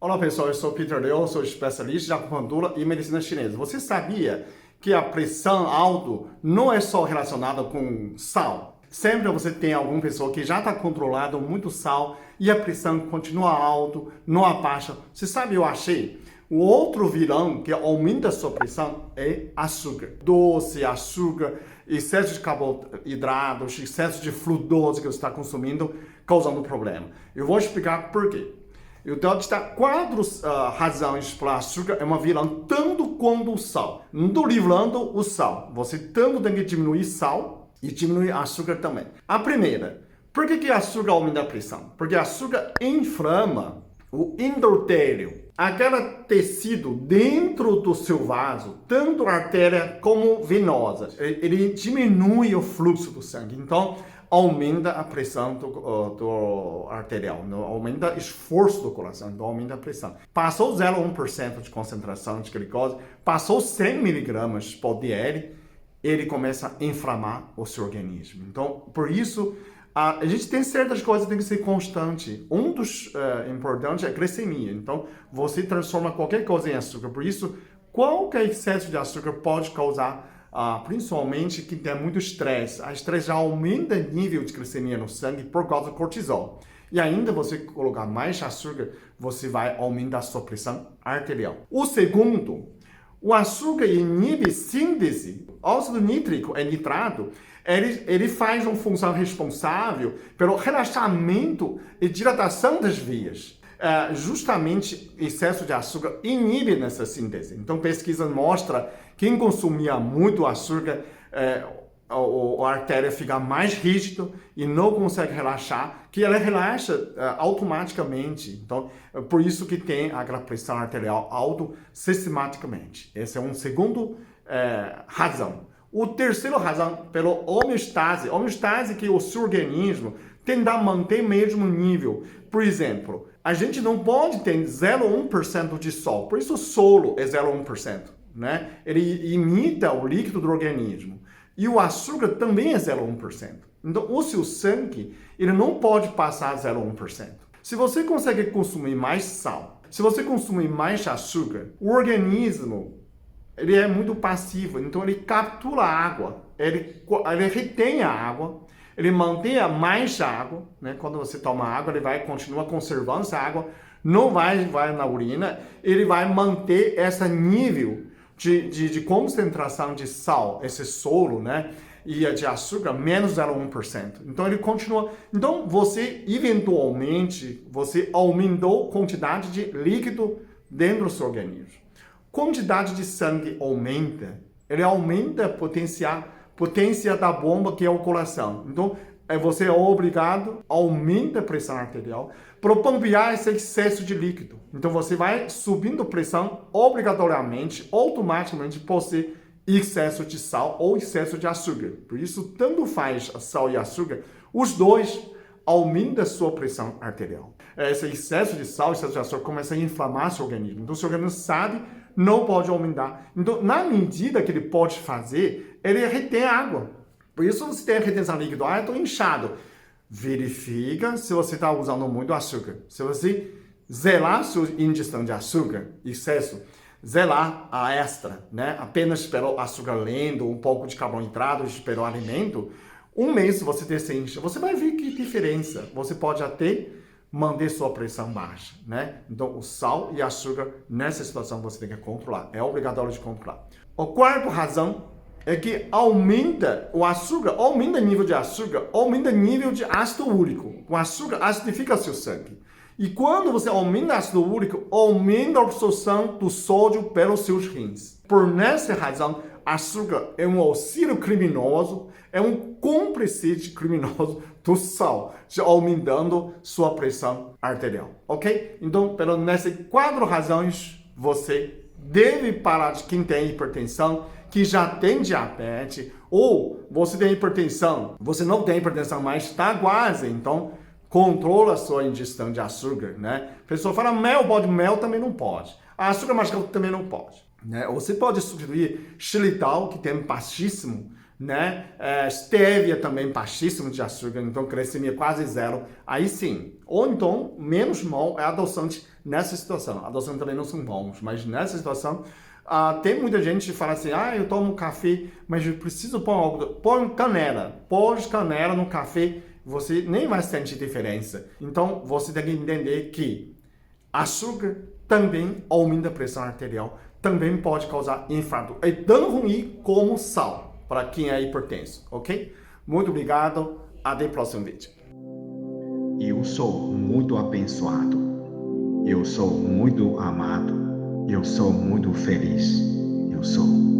Olá pessoal, eu sou Peter Liu, sou especialista de acupuntura e medicina chinesa. Você sabia que a pressão alta não é só relacionada com sal? Sempre você tem alguma pessoa que já está controlando muito sal e a pressão continua alta, não abaixa. Você sabe, eu achei, o outro vilão que aumenta a sua pressão é açúcar. Doce, açúcar, excesso de carboidratos, excesso de frutose que você está consumindo, causando problema. Eu vou explicar por quê. Então, está quatro razões para o açúcar é uma vilã tanto quanto o sal. Não estou livrando o sal. Você tanto tem que diminuir sal e diminuir açúcar também. A primeira, por que açúcar aumenta a pressão? Porque açúcar inflama o endotélio, aquele tecido dentro do seu vaso, tanto artéria como venosa. Ele diminui o fluxo do sangue. Então, aumenta a pressão do arterial, aumenta o esforço do coração, então aumenta a pressão. Passou 0,1% de concentração de glicose, passou 100 miligramas por dl, ele começa a inflamar o seu organismo. Então, por isso, a gente tem certas coisas que tem que ser constante. Um dos importantes é a glicemia. Então, você transforma qualquer coisa em açúcar. Por isso, qualquer excesso de açúcar pode causar principalmente que tem muito estresse. A estresse já aumenta o nível de glicemia no sangue por causa do cortisol. E ainda você colocar mais açúcar, você vai aumentar a sua pressão arterial. O segundo, o açúcar inibe síntese. Óxido nítrico é nitrato. Ele faz uma função responsável pelo relaxamento e dilatação das veias. Justamente excesso de açúcar inibe nessa síntese. Então, pesquisa mostra que quem consumia muito açúcar, a artéria fica mais rígida e não consegue relaxar, que ela relaxa automaticamente. Então, por isso que tem aquela pressão arterial alta sistematicamente. Essa é uma segunda razão. O terceiro razão, pela homeostase. Homeostase que o seu organismo tenta manter o mesmo nível. Por exemplo, a gente não pode ter 0,1% de sol. Por isso o solo é 0,1%. Né? Ele imita o líquido do organismo. E o açúcar também é 0,1%. Então, o seu sangue, ele não pode passar 0,1%. Se você consegue consumir mais sal, se você consumir mais açúcar, o organismo, ele é muito passivo. Então, ele captura a água. Ele retém a água. Ele mantém mais água. Né? Quando você toma água, ele vai continuar conservando essa água. Não vai na urina. Ele vai manter esse nível de concentração de sal, esse solo, né? E de açúcar, menos 0,1%. Então, ele continua. Então, você, eventualmente, você aumentou a quantidade de líquido dentro do seu organismo. Quantidade de sangue aumenta. Ele aumenta a potência da bomba, que é o coração. Então, você é obrigado, aumenta a pressão arterial para bombear esse excesso de líquido. Então, você vai subindo a pressão obrigatoriamente, automaticamente, por ser excesso de sal ou excesso de açúcar. Por isso, tanto faz sal e açúcar, os dois aumentam a sua pressão arterial. Esse excesso de sal, excesso de açúcar começa a inflamar seu organismo. Então, seu organismo sabe, não pode aumentar. Então, na medida que ele pode fazer, ele retém água. Por isso, você tem a retenção líquida. Eu estou inchado. Verifica se você está usando muito açúcar. Se você zelar sua ingestão de açúcar, excesso, zelar a extra, né? Apenas esperar o açúcar lento, um pouco de carboidrato, esperar o alimento, um mês você descende, você vai ver que diferença. Você pode até manter sua pressão baixa, né? Então, o sal e açúcar, nessa situação, você tem que controlar. É obrigatório de controlar. A quarta razão é que aumenta o açúcar, aumenta o nível de açúcar, aumenta o nível de ácido úrico. O açúcar acidifica seu sangue. E quando você aumenta o ácido úrico, aumenta a absorção do sódio pelos seus rins. Por nessa razão, açúcar é um auxílio criminoso, é um cúmplice criminoso do sal, aumentando sua pressão arterial, ok? Então, nessas quatro razões, você deve parar de quem tem hipertensão, que já tem diabetes, ou você tem hipertensão, você não tem hipertensão, mas está quase, então controla a sua ingestão de açúcar, né? A pessoa fala, mel também não pode. Açúcar mascavo também não pode. Né? Você pode substituir xilitol, que tem baixíssimo né? Stevia também baixíssimo de açúcar, então glicemia quase zero. Aí sim. Ou então, menos mal é adoçante nessa situação. Adoçantes também não são bons, mas nessa situação, tem muita gente que fala assim, eu tomo café, mas eu preciso pôr algo. Põe canela. Pôs canela no café, você nem vai sentir diferença. Então, você tem que entender que açúcar também aumenta a pressão arterial, também pode causar infarto. É tão ruim como sal, para quem é hipertenso, ok? Muito obrigado, até o próximo vídeo. Eu sou muito abençoado. Eu sou muito amado. Eu sou muito feliz. Eu sou.